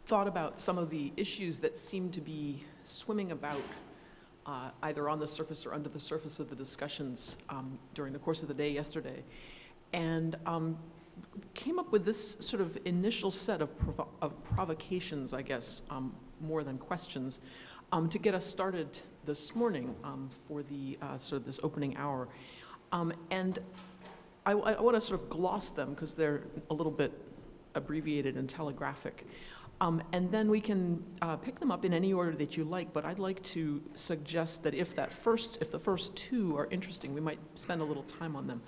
thought about some of the issues that seem to be swimming about either on the surface or under the surface of the discussions during the course of the day yesterday, and came up with this sort of initial set of provocations, I guess, more than questions, to get us started this morning for the sort of this opening hour. And I want to sort of gloss them because they're a little bit abbreviated and telegraphic. And then we can pick them up in any order that you like, but I'd like to suggest that if the first two are interesting, we might spend a little time on them.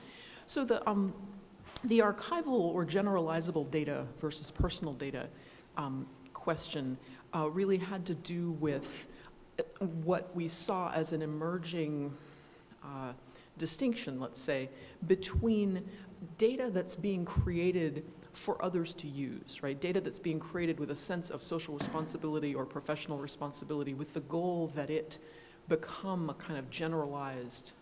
So the archival or generalizable data versus personal data question really had to do with what we saw as an emerging distinction, let's say, between data that's being created for others to use, right? Data that's being created with a sense of social responsibility or professional responsibility with the goal that it become a kind of generalized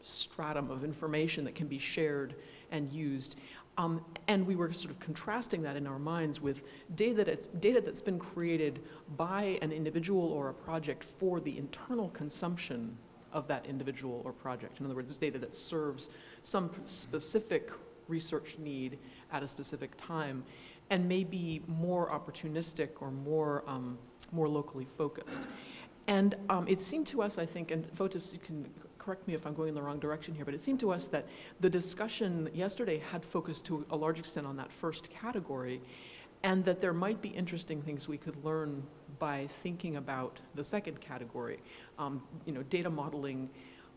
stratum of information that can be shared and used. And we were sort of contrasting that in our minds with data that's been created by an individual or a project for the internal consumption of that individual or project. In other words, data that serves some specific research need at a specific time and may be more opportunistic or more locally focused. And it seemed to us, I think, and Fotis, you can correct me if I'm going in the wrong direction here, but it seemed to us that the discussion yesterday had focused to a large extent on that first category, and that there might be interesting things we could learn by thinking about the second category, data modeling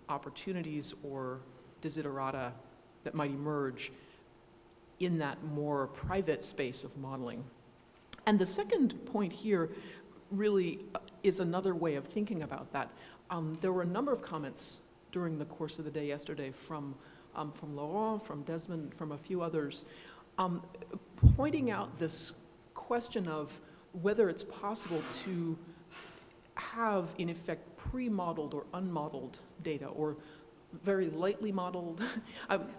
opportunities or desiderata that might emerge in that more private space of modeling. And the second point here really is another way of thinking about that. There were a number of comments during the course of the day yesterday from Laurent, from Desmond, from a few others, pointing out this question of whether it's possible to have, in effect, pre-modeled or unmodeled data, or very lightly modeled.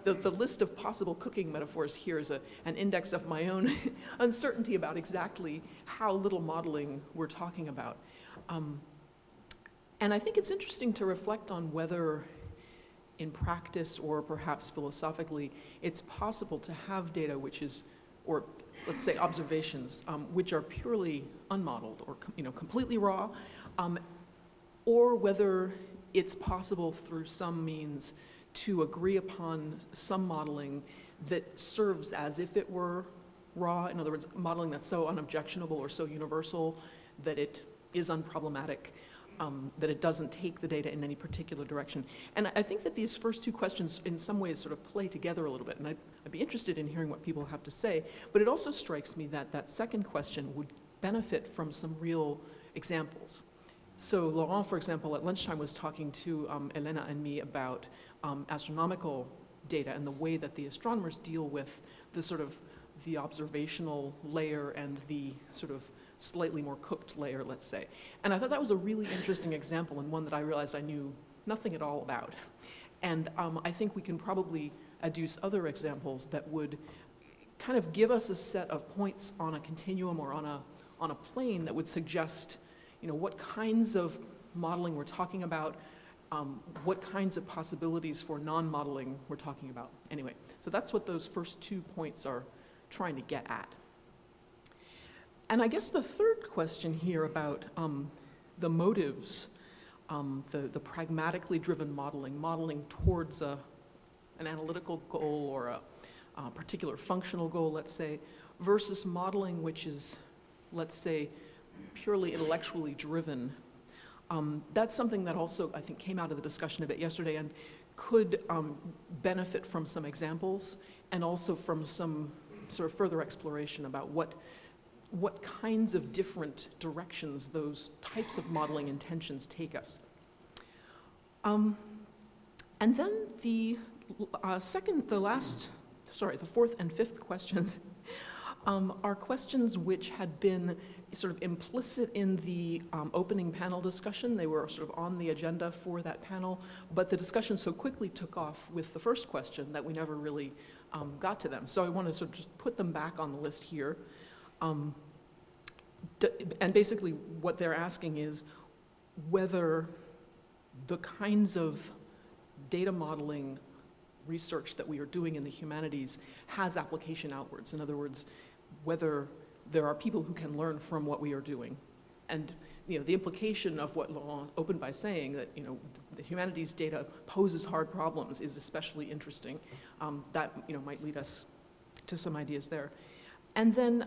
The list of possible cooking metaphors here is an index of my own uncertainty about exactly how little modeling we're talking about. And I think it's interesting to reflect on whether in practice or perhaps philosophically it's possible to have data which is, or let's say observations, which are purely unmodeled or completely raw, or whether it's possible through some means to agree upon some modeling that serves as if it were raw, in other words, modeling that's so unobjectionable or so universal that it is unproblematic, that it doesn't take the data in any particular direction. And I think that these first two questions in some ways sort of play together a little bit, and I'd be interested in hearing what people have to say, but it also strikes me that that second question would benefit from some real examples. So Laurent, for example, at lunchtime was talking to Elena and me about astronomical data and the way that the astronomers deal with the sort of the observational layer and the sort of slightly more cooked layer, let's say. And I thought that was a really interesting example and one that I realized I knew nothing at all about. And I think we can probably adduce other examples that would kind of give us a set of points on a continuum or on a plane that would suggest what kinds of modeling we're talking about, what kinds of possibilities for non-modeling we're talking about. Anyway, so that's what those first 2 points are trying to get at. And I guess the third question here about the motives, the pragmatically driven modeling towards an analytical goal or a particular functional goal, let's say, versus modeling which is, let's say, purely intellectually driven. That's something that also, I think, came out of the discussion a bit yesterday and could benefit from some examples and also from some sort of further exploration about what kinds of different directions those types of modeling intentions take us. And then the fourth and fifth questions are questions which had been sort of implicit in the opening panel discussion. They were sort of on the agenda for that panel, but the discussion so quickly took off with the first question that we never really got to them. So I want to sort of just put them back on the list here. And basically what they're asking is whether the kinds of data modeling research that we are doing in the humanities has application outwards. In other words, whether there are people who can learn from what we are doing. And the implication of what Laurent opened by saying that the humanities data poses hard problems is especially interesting. That might lead us to some ideas there. And then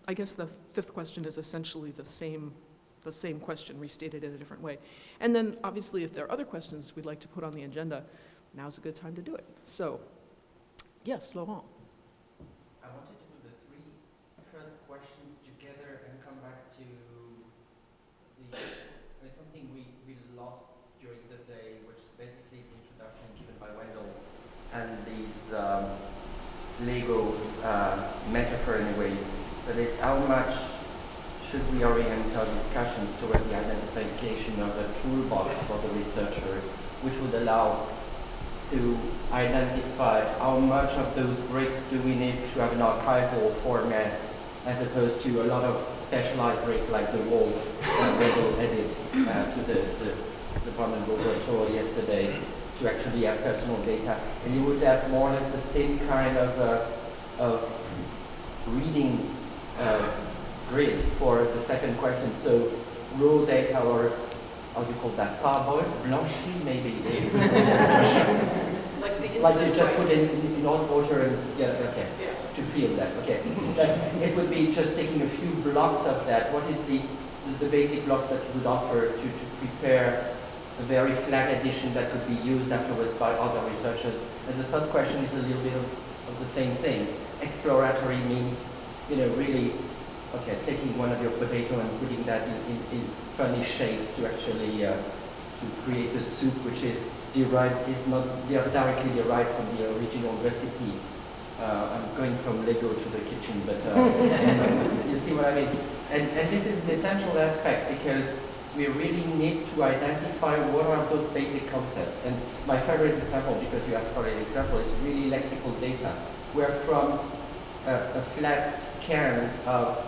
I guess the fifth question is essentially the same question restated in a different way. And then obviously if there are other questions we'd like to put on the agenda, now's a good time to do it. So, yes, Laurent. I wanted to do the three first questions together and come back to something we lost during the day, which is basically the introduction given by Wendell and these Lego metaphor in a way. That is, how much should we orient our discussions toward the identification of a toolbox for the researcher, which would allow to identify how much of those bricks do we need to have an archival format, as opposed to a lot of specialized brick like the wall Wendell edit to the department we told yesterday, to actually have personal data. And you would have more or less the same kind of reading grid for the second question. So raw data, or how do you call that, parboiled, blanchy maybe. Like you just put in hot water and to peel that. Okay, it would be just taking a few blocks of that. What is the basic blocks that you would offer to prepare a very flat edition that could be used afterwards by other researchers? And the third question is a little bit of the same thing. Exploratory means, really, taking one of your potato and putting that in funny shapes to actually to create a soup which is not directly derived from the original recipe. I'm going from Lego to the kitchen, but you see what I mean? And this is an essential aspect, because we really need to identify what are those basic concepts. And my favorite example, because you asked for an example, is really lexical data, where from a flat scan of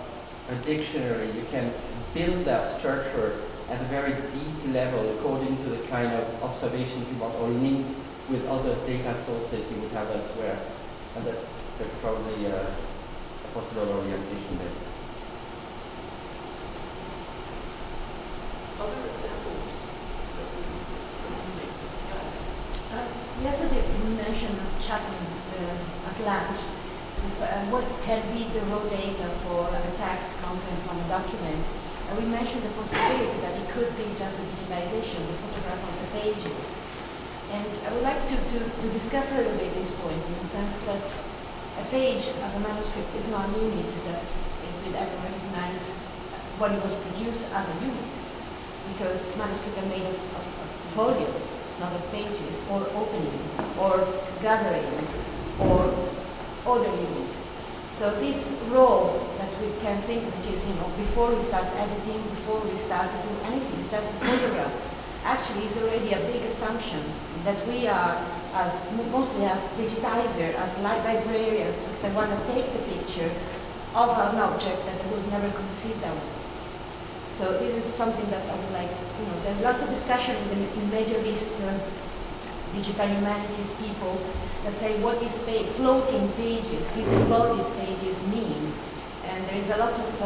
a dictionary, you can build that structure at a very deep level according to the kind of observations you want, or links with other data sources you would have elsewhere. And that's probably a possible orientation there. Other examples that we can make this guy? Yesterday we mentioned chatting at lunch. What can be the raw data for a text content from a document? We mentioned the possibility that it could be just a digitization, the photograph of the pages. And I would like to discuss a little bit this point, in the sense that a page of a manuscript is not a unit that has been ever recognized when it was produced as a unit, because manuscripts are made of folios, not of pages, or openings, or gatherings, or other unit. So this raw that we can think, which is, before we start editing, before we start to do anything, it's just a photograph, actually is already a big assumption that we are, mostly as digitizer, as librarians, that want to take the picture of an object that was never conceived of. So this is something that I would like, there's a lot of discussion in majorist digital humanities people that say what is floating pages, disembodied pages mean. And there is a lot of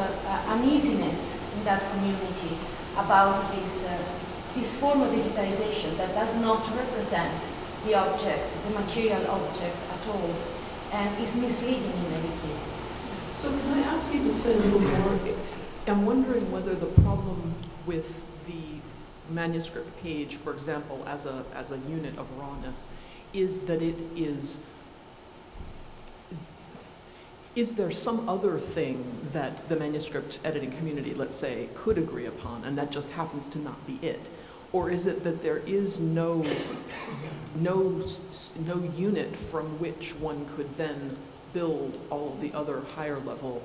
uneasiness in that community about this form of digitization that does not represent the object, the material object at all, and is misleading in many cases. So can I ask you to say a little more? I'm wondering whether the problem with the manuscript page, for example, as a unit of rawness, is that it is there some other thing that the manuscript editing community, let's say, could agree upon, and that just happens to not be it? Or is it that there is no unit from which one could then build all of the other higher level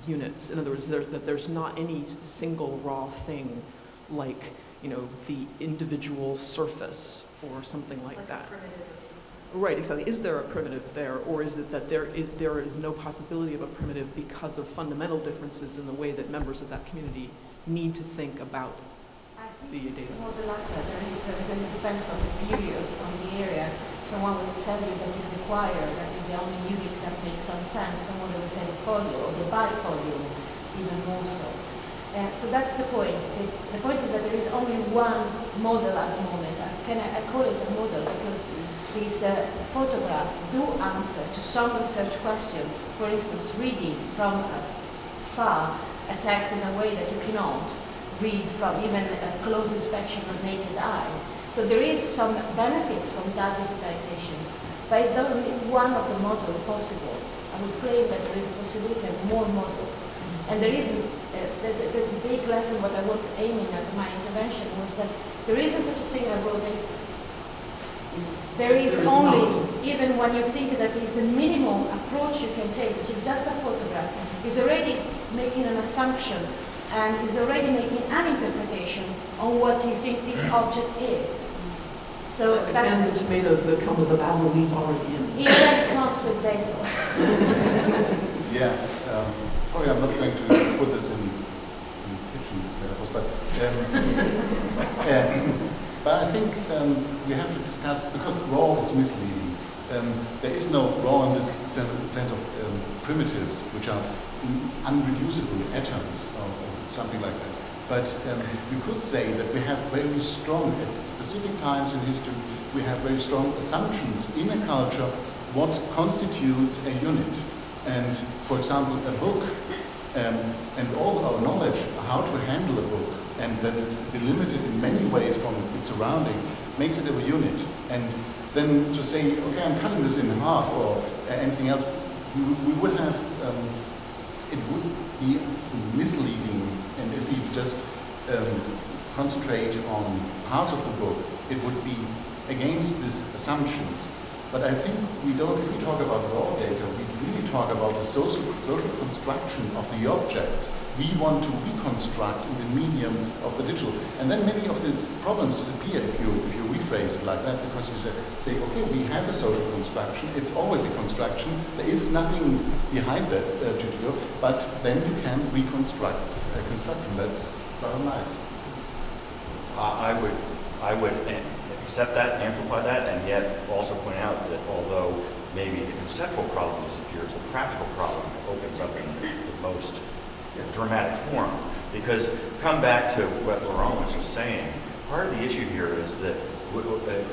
units? In other words, that there's not any single raw thing like, the individual surface or something like that. Right, exactly. Is there a primitive there, or is it that there is no possibility of a primitive because of fundamental differences in the way that members of that community need to think about the data? More the latter. There is, because it depends on the period, on the area. Someone will tell you that is the choir, that is the only unit that makes some sense. Someone will say the folio, or the bifolio, even more so. So that's the point. The point is that there is only one model at the moment. I call it a model because this photograph do answer to some research question. For instance, reading from far a text in a way that you cannot read from even a close inspection of naked eye. So there is some benefits from that digitization, but it's only one of the models possible. I would claim that there is a possibility of more models. And there is the big lesson, what I was aiming at my intervention was that there isn't such a thing as raw data. There is only, even when you think that is the minimum approach you can take, which is just a photograph, is already making an assumption and is already making an interpretation on what you think this object is. So like that's cans of tomatoes that come with a basil leaf already in. it already comes with basil. Yeah. Probably I'm not going to put this in kitchen metaphors, but I think we have to discuss, because raw is misleading. There is no raw in this sense of primitives, which are unreducible atoms or something like that. But you could say that we have very strong, at specific times in history, we have very strong assumptions in a culture what constitutes a unit. And for example, a book, and all our knowledge how to handle a book, and that it's delimited in many ways from its surroundings, makes it a unit. And then to say, okay, I'm cutting this in half or anything else, we would have, it would be misleading. And if we just concentrate on parts of the book, it would be against these assumptions. But I think we don't, if we talk about raw data, we really talk about the social construction of the objects we want to reconstruct in the medium of the digital. And then many of these problems disappear if you rephrase it like that, because you say, okay, we have a social construction, it's always a construction, there is nothing behind that to do, but then you can reconstruct a construction. That's rather nice. I would accept that, amplify that, and yet also point out that although maybe the conceptual problem disappears, the practical problem opens up in the most dramatic form. Because come back to what Laurent was just saying, part of the issue here is that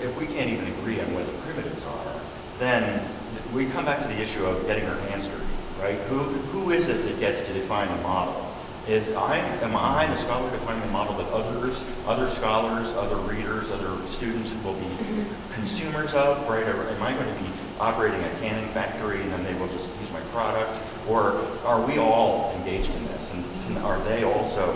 if we can't even agree on what the primitives are, then we come back to the issue of getting our hands dirty, right? Who is it that gets to define the model? Am I the scholar defining the model that other scholars, other readers, other students will be consumers of, right? Or am I going to be operating a canning factory and then they will just use my product? Or are we all engaged in this? And are they also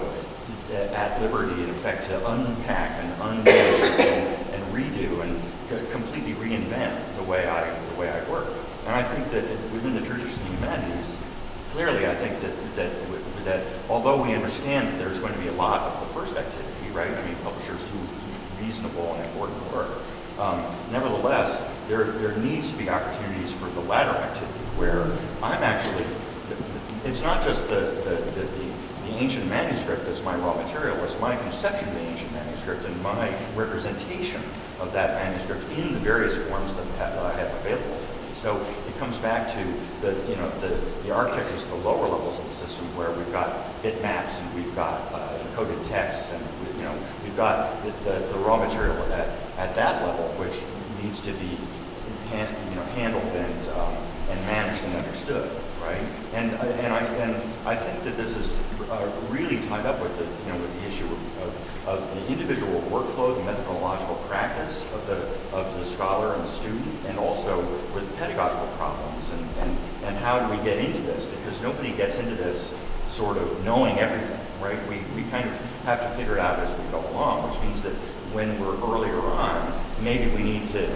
at liberty, in effect, to unpack and undo and redo and completely reinvent the way I work? And I think that within the tradition of humanities, clearly, I think that although we understand that there's going to be a lot of the first activity, right? I mean, publishers do reasonable and important work. Nevertheless, there needs to be opportunities for the latter activity, where I'm actually, it's not just the ancient manuscript that's my raw material, it's my conception of the ancient manuscript and my representation of that manuscript in the various forms that I have available to me. So it comes back to the architectures at the lower levels of the system, where we've got bitmaps and we've got encoded texts, and we've got the raw material at that level, which needs to be handled and managed and understood, right? And I think that this is really tied up with the issue of the individual workflow, the methodological practice of the scholar and the student, and also with pedagogical problems and how do we get into this, because nobody gets into this sort of knowing everything, right? We kind of have to figure it out as we go along, which means that when we're earlier on, maybe we need to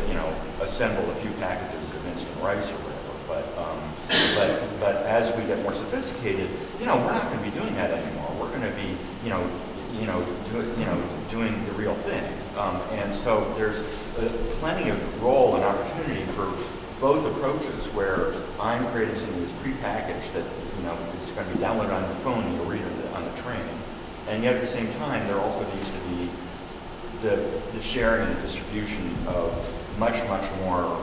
assemble a few packages of instant rice or whatever, but as we get more sophisticated, we're not going to be doing that anymore. We're going to be doing the real thing. And so there's plenty of role and opportunity for both approaches, where I'm creating something that's prepackaged that it's going to be downloaded on your phone and you'll read it on the train. And yet at the same time, there also needs to be the sharing and the distribution of much more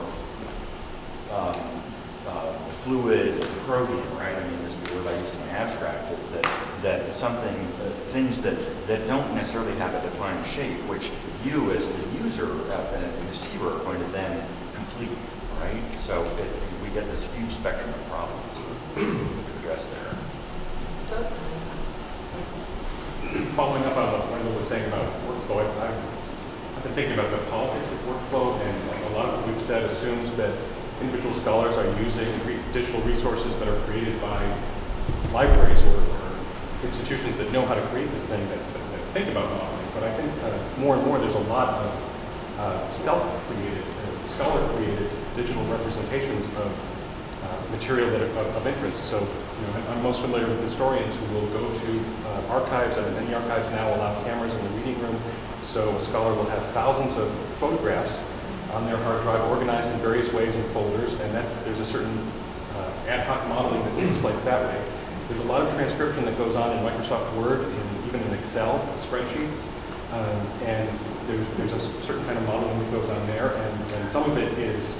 fluid protein, right? I mean, this is the word I used in my abstract, that something, things that don't necessarily have a defined shape, which you as the user and receiver are going to then complete, right? So we get this huge spectrum of problems to address there. Following up on what Wendell was saying about workflow, I've been thinking about the politics of workflow, and a lot of what we've said assumes that individual scholars are using digital resources that are created by libraries or institutions that know how to create this thing, that think about modeling. But I think more and more there's a lot of self-created, scholar-created digital representations of material that are of interest. So I'm most familiar with historians who will go to archives, and many archives now allow cameras in the reading room. So a scholar will have thousands of photographs on their hard drive, organized in various ways in folders, and there's a certain ad hoc modeling that takes place that way. There's a lot of transcription that goes on in Microsoft Word, and even in Excel spreadsheets, and there's a certain kind of modeling that goes on there, and some of it is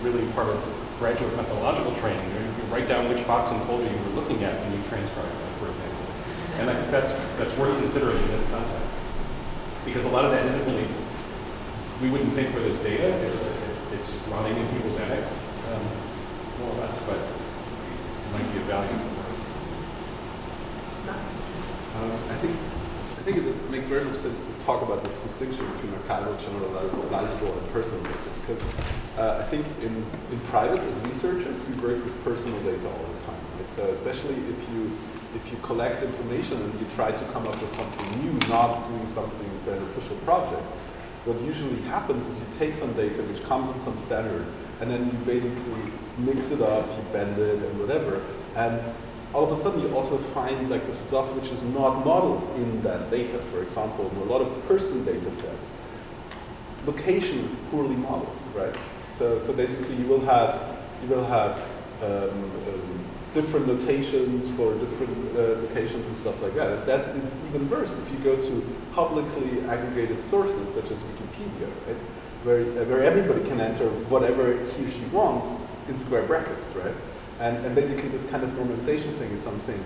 really part of graduate methodological training. You write down which box and folder you were looking at when you transcribe them, for example. And I think that's worth considering in this context, because a lot of that isn't really, we wouldn't think of it as data. It's rotting in people's attics, more or less, but it might be of value. I think it makes very much sense to talk about this distinction between archival, generalizable, and personal data, because I think in private, as researchers, we work with personal data all the time. Right? So especially if you collect information and you try to come up with something new, not doing something that's an official project, what usually happens is you take some data which comes in some standard, and then you basically mix it up, you bend it, and whatever, and all of a sudden you also find like the stuff which is not modeled in that data. For example, in a lot of person data sets, location is poorly modeled, right? So basically you will have different notations for different locations and stuff like that. That is even worse if you go to publicly aggregated sources such as Wikipedia, right? Where everybody can enter whatever he or she wants in square brackets, right? And basically this kind of normalization thing is something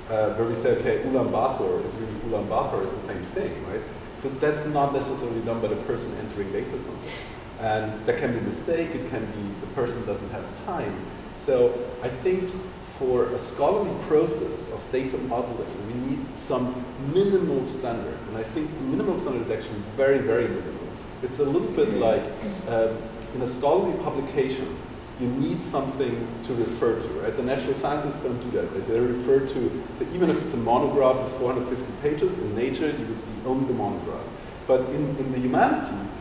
where we say, okay, Ulaanbaatar is really Ulaanbaatar is the same thing, right? But that's not necessarily done by the person entering data somewhere. And there can be a mistake, it can be the person doesn't have time. So I think for a scholarly process of data modeling, we need some minimal standard. And I think the minimal standard is actually very, very minimal. It's a little bit like in a scholarly publication, you need something to refer to, right? The natural sciences don't do that. They refer to, even if it's a monograph with 450 pages, in Nature you would see only the monograph. But in the humanities,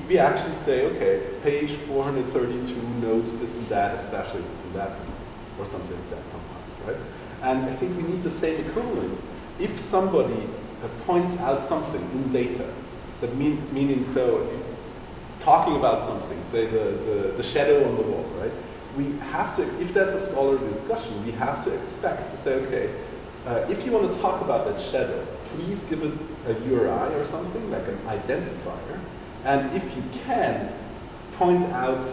we actually say, okay, page 432 notes this and that, especially this and that sentence, or something like that sometimes, right? And I think we need the same equivalent. If somebody points out something in data, that meaning so, talking about something, say the shadow on the wall, right? We have to, if that's a scholarly discussion, we have to expect to say, okay, if you want to talk about that shadow, please give it a URI or something, like an identifier. And if you can, point out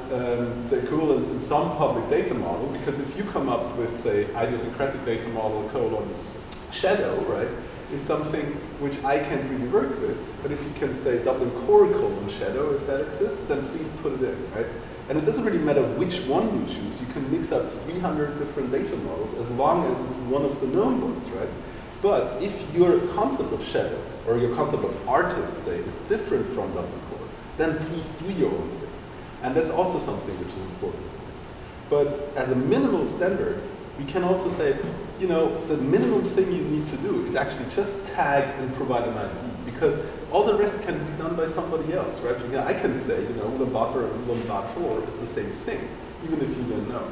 the equivalence in some public data model, because if you come up with, say, idiosyncratic data model : shadow, right, is something which I can't really work with, but if you can say Dublin Core : shadow, if that exists, then please put it in, right? And it doesn't really matter which one you choose. You can mix up 300 different data models as long as it's one of the known ones, right? But if your concept of shadow, or your concept of artist, say, is different from Dublin Core, then please do your own thing. And that's also something which is important. But as a minimal standard, we can also say, you know, the minimum thing you need to do is actually just tag and provide an ID, because all the rest can be done by somebody else, right? Because I can say, you know, Ulaanbaatar and Ulaanbaatar is the same thing, even if you don't know.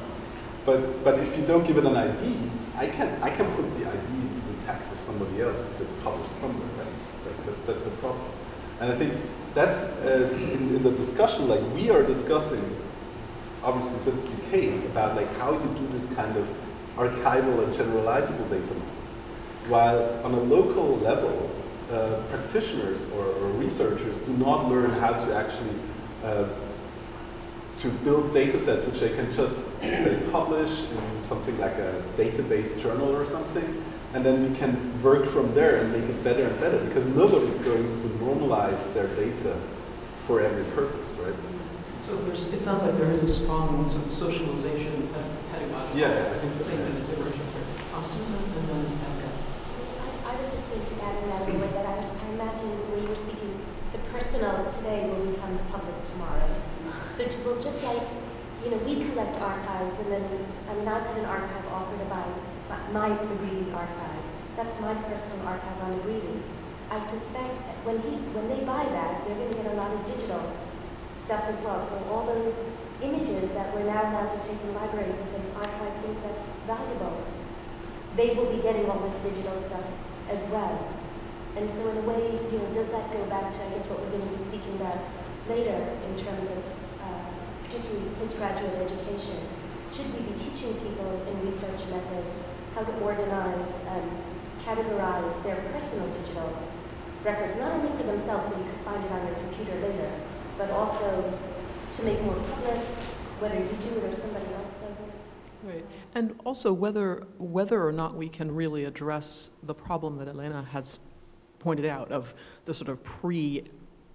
But if you don't give it an ID, I can put the ID into the text of somebody else if it's published somewhere, right? So that's the problem. And I think that's in the discussion, like we are discussing, obviously since decades, about like how you do this kind of archival and generalizable data models. While on a local level, practitioners or researchers do not learn how to actually to build data sets which they can just, say, publish in something like a database journal or something, and then we can work from there and make it better and better, because nobody's going to normalize their data for every purpose, right? So it sounds like there is a strong sort of socialization pedagogy. Yeah, I think so. That is emerging here. Susan, and then Becca. I was just going to add in that a way that I imagine the way you were speaking, the personal today will become the public tomorrow. So we'll just like, we collect archives, and then, I've had an archive offered by my McGreevy archive. That's my personal archive on McGreevy. I suspect that when they buy that, they're going to get a lot of digital stuff as well. So all those images that we're now allowed to take in libraries, if an archive thinks that's valuable, they will be getting all this digital stuff as well. And so in a way, does that go back to, I guess, what we're going to be speaking about later in terms of particularly postgraduate education? Should we be teaching people in research methods how to organize and categorize their personal digital records, not only for themselves so you could find it on your computer later, but also to make more public, whether you do it or somebody else does it? Right, and also whether or not we can really address the problem that Elena has pointed out of the sort of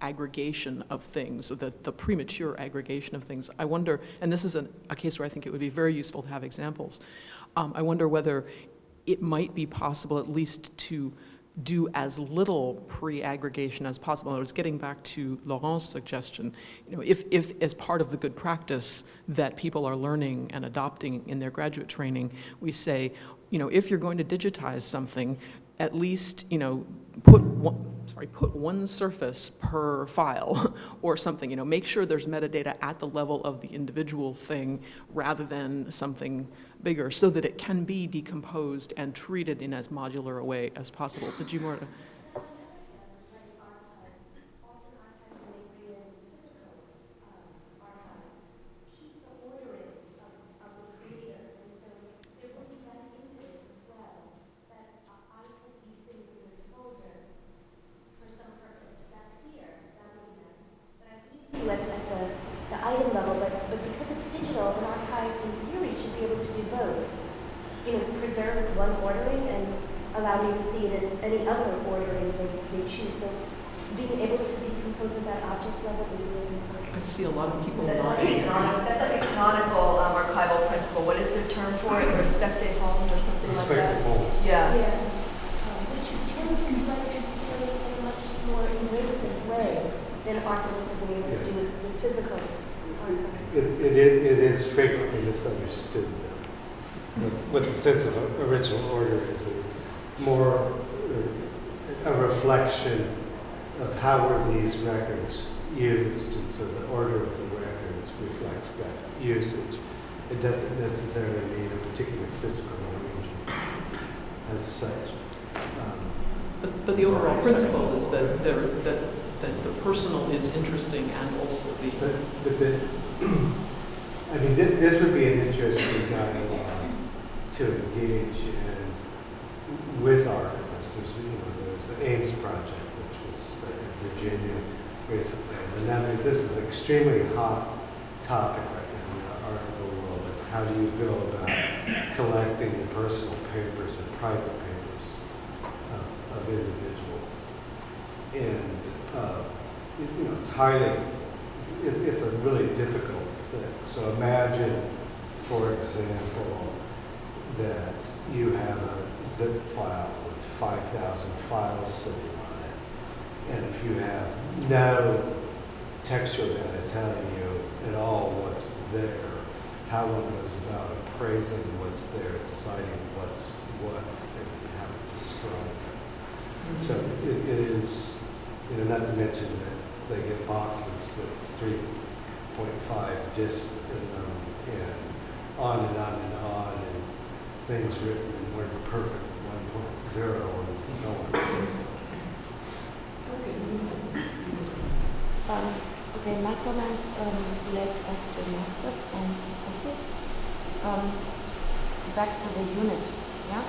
aggregation of things, or the premature aggregation of things. I wonder, and this is a case where I think it would be very useful to have examples. I wonder whether it might be possible at least to do as little pre-aggregation as possible. In other words, getting back to Laurent's suggestion, if as part of the good practice that people are learning and adopting in their graduate training, we say, if you're going to digitize something, at least, put one surface per file or something, make sure there's metadata at the level of the individual thing rather than something bigger, so that it can be decomposed and treated in as modular a way as possible. Did you more to? Preserve one ordering and allow me to see it in any other ordering they choose. So being able to decompose at that object level would be really important. I see a lot of people That's nodding. like a canonical archival principle. What is the term for it? Respect fond or something like that? Yeah. Which can be disclosed in a much more invasive way than archivists have been able to do with physical archives. It is frequently misunderstood. What the sense of original order is, it's more a reflection of how were these records used, and so the order of the records reflects that usage. It doesn't necessarily mean a particular physical arrangement as such. But the overall principle is that the personal is interesting, and also this would be an interesting dialogue to engage in with archivists. There's the Ames project, which was in Virginia recently. And this is an extremely hot topic right now in the archival world, is how do you go about collecting the personal papers or private papers of individuals. And it's a really difficult thing. So imagine, for example, that you have a zip file with 5,000 files sitting on it, and if you have no textual data telling you at all what's there, how one goes about appraising what's there, deciding what's what, and how to describe it. So it is, not to mention that they get boxes with 3.5 discs in them, and on and on and on. things written in WordPerfect 1.0 and so on. Okay, my comment relates back to Nexus and Otis. Back to the unit, yeah?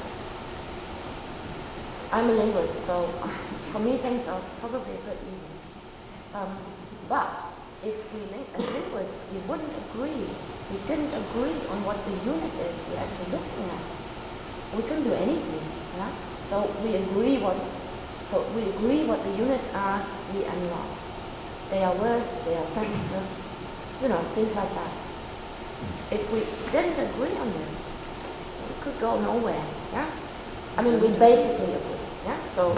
I'm a linguist, so for me things are probably a bit easy. But if as linguists, we wouldn't agree, we didn't agree on what the unit is we're actually looking at, we couldn't do anything, yeah? So we agree what the units are, we analyze. They are words, they are sentences, you know, things like that. If we didn't agree on this, we could go nowhere, yeah? I mean, we basically agree, yeah? So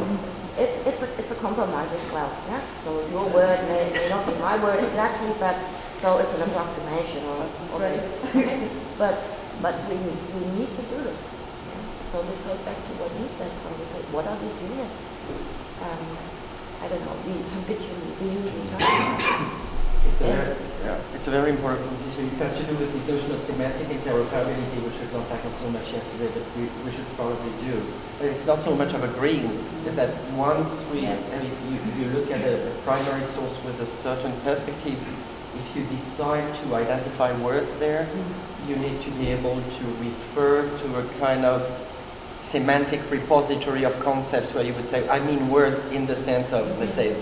it's a compromise as well, yeah? So your word may not be my word exactly, but so it's an approximation or okay. But we need to do this. Yeah? So this goes back to what you said. So we say, what are these units? I don't know. We usually talk about. It's a very important issue. It has to do with the notion of semantic interoperability, which we've not tackled so much yesterday, but we should probably do. But it's not so much of agreeing, is that once we, you look at a primary source with a certain perspective, if you decide to identify words there, you need to be able to refer to a kind of semantic repository of concepts where you would say, I mean word in the sense of, let's say,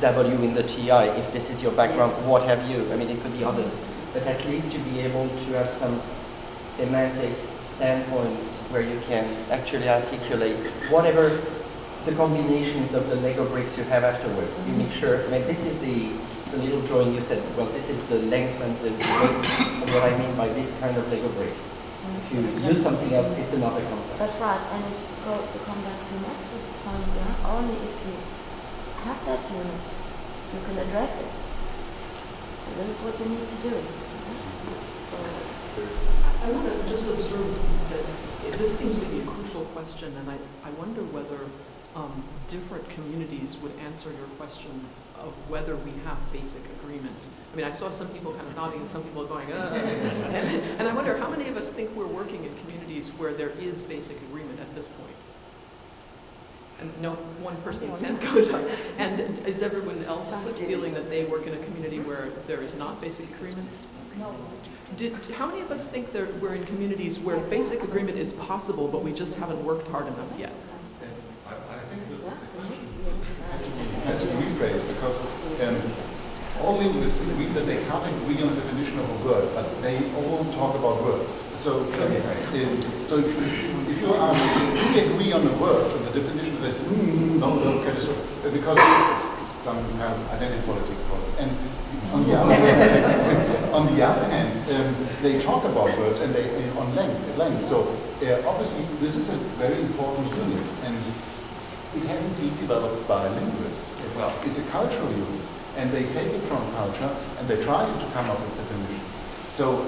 W in the TI, if this is your background, what have you? I mean, it could be others. But at least to be able to have some semantic standpoints where you can actually articulate whatever the combinations of the Lego bricks you have afterwards. You make sure, I mean, this is the little drawing you said, well, this is the length and the width of what I mean by this kind of Lego brick. If you use something else, it's another concept. That's right, and to come back to Max's point, yeah, only if you have that unit, you can address it. And this is what you need to do. So, I want to just observe that this seems to be a crucial question, and I wonder whether different communities would answer your question of whether we have basic agreement. I mean, I saw some people kind of nodding and some people going, and I wonder how many of us think we're working in communities where there is basic agreement at this point? And no one person's hand goes up. And is everyone else feeling that they work in a community where there is not basic agreement? no. How many of us think that we're in communities where basic agreement is possible, but we just haven't worked hard enough yet? I think the question has to be rephrased because all linguists agree that they can't agree on the definition of a word, but they all talk about words. So, if you ask, do we agree on a word, on the definition, they say, no, because it's some kind of identity politics problem. And on the other hand, they talk about words and they at length. So obviously, this is a very important unit, and it hasn't been developed by linguists. It's a cultural unit. And they take it from culture and they try to come up with definitions. So,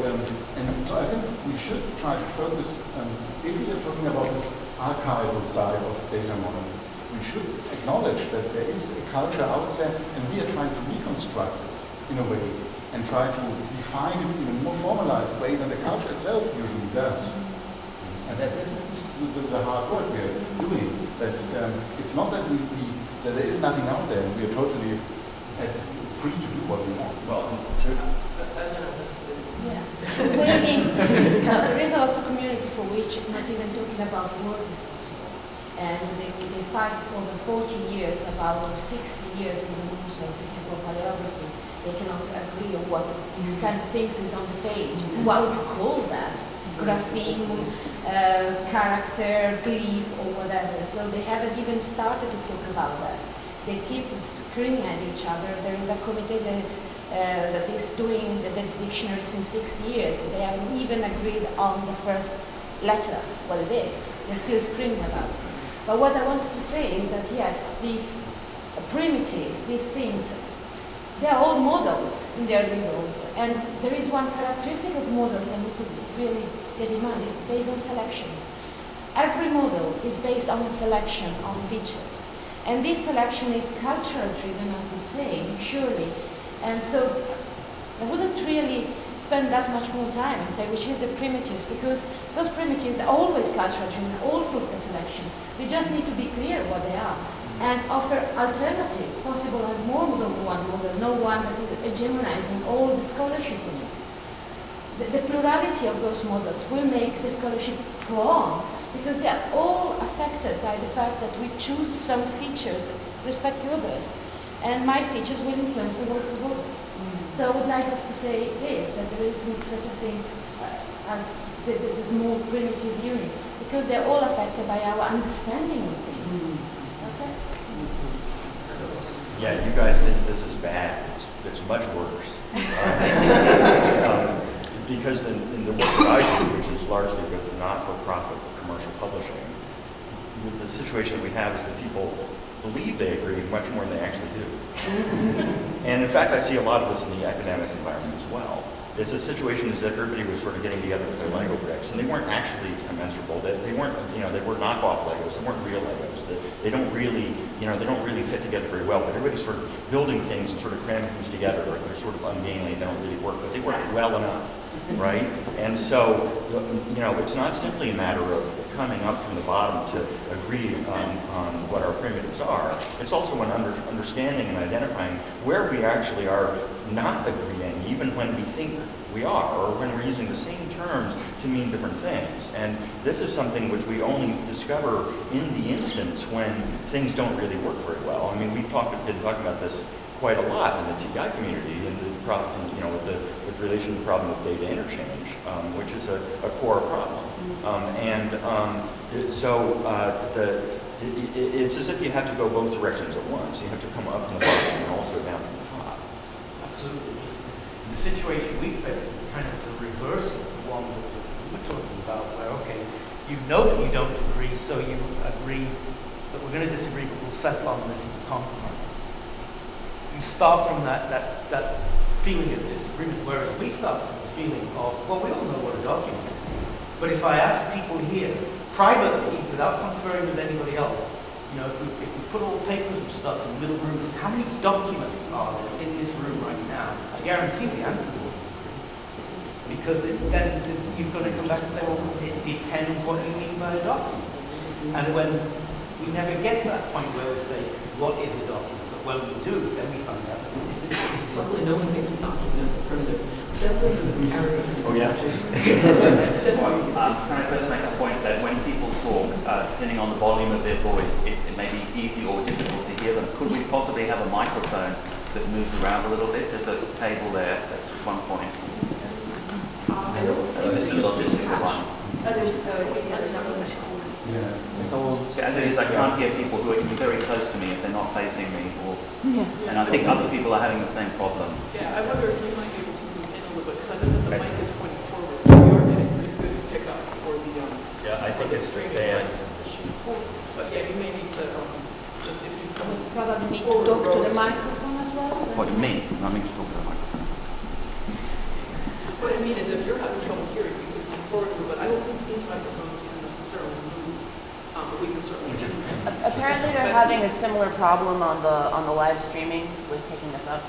so I think we should try to focus, if we are talking about this archival side of data modeling, we should acknowledge that there is a culture out there and we are trying to reconstruct it in a way and try to define it in a more formalized way than the culture itself usually does. And that this is the hard work we are doing. That it's not that that there is nothing out there and we are totally free to do what we want. Well, There is also a community for which not even talking about word is possible. And they fight over 40 years, about 60 years in the use of technical paleography. They cannot agree on what these kind of things is on the page. What would you call that? Grapheme, character, glyph, or whatever. So they haven't even started to talk about that. They keep screaming at each other. There is a committee that is doing the dictionary since 60 years. They haven't even agreed on the first letter. Well, they did. They're still screaming about it. But what I wanted to say is that, yes, these primitives, these things, they are all models in their labels. And there is one characteristic of models I need to really get in mind, is based on selection. Every model is based on a selection of features. And this selection is cultural driven, as you say, surely. And so I wouldn't really spend that much more time and say which is the primitives, because those primitives are always cultural in all fructose selection. We just need to be clear what they are and offer alternatives, possible and more than one model, no one that is hegemonizing all the scholarship in it. The plurality of those models will make the scholarship go on, because they are all affected by the fact that we choose some features respect to others, and my features will influence the works of others. So I would like us to say this, that there isn't such a thing as the small primitive unit, because they're all affected by our understanding of things. That's it. Yeah, you guys, this is bad. It's much worse. Because in the work that I do, which is largely with not-for-profit commercial publishing, the situation we have is that people believe they agree much more than they actually do. And in fact, I see a lot of this in the academic environment as well. It's a situation as if everybody was sort of getting together with their Lego bricks, and they weren't actually commensurable. They weren't, they were knockoff Legos. They weren't real Legos. They don't really, they don't really fit together very well. But everybody's sort of building things and sort of cramming things together. They're sort of ungainly. They don't really work, but they work well enough, right? And so, it's not simply a matter of coming up from the bottom to agree on what our primitives are. It's also an understanding and identifying where we actually are not agreeing, even when we think we are, or when we're using the same terms to mean different things. And this is something which we only discover in the instance when things don't really work very well. I mean, we've been talking about this quite a lot in the TI community, and the problem, with relation to the problem of data interchange, which is a core problem. It's as if you have to go both directions at once. You have to come up from the bottom and also down from the top. Absolutely. The situation we face is kind of the reverse of the one that we're talking about, where, okay, you know that you don't agree, so you agree that we're going to disagree, but we'll settle on this as a compromise. You start from that feeling of disagreement, whereas we start from the feeling of, well, we all know what a document is. But if I ask people here, privately, without conferring with anybody else, if we put all papers of stuff in little rooms, how many documents are there in this room right now? I guarantee the answers will be different. Because then you're going to come back and say, well, it depends what you mean by a document. And when we never get to that point where we say, what is a document? But when we do, then we find out that this is probably no one thinks a document is a primitive. Oh, yeah. Can I first make a point that when people talk, depending on the volume of their voice, it may be easy or difficult to hear them. Could we possibly have a microphone that moves around a little bit? There's a cable there. That's just one point. I don't think it's it's the one. It's the other number. As it is, I can't hear people who are very close to me if they're not facing me. And I think other people are having the same problem. Yeah, I wonder if you might be able to move in a little bit, because I know that the mic is pointing forward, so we are getting pretty good pickup for the I think it's the fans and the sheets. But yeah, you may need to just, if you come probably need to talk to the microphone as well. What do you mean? I mean to talk to the microphone. What I mean is, if you're having trouble hearing, you could come forward, but I don't think these microphones can necessarily move. But we can certainly. Apparently, they're having a similar problem on the live streaming with picking this up.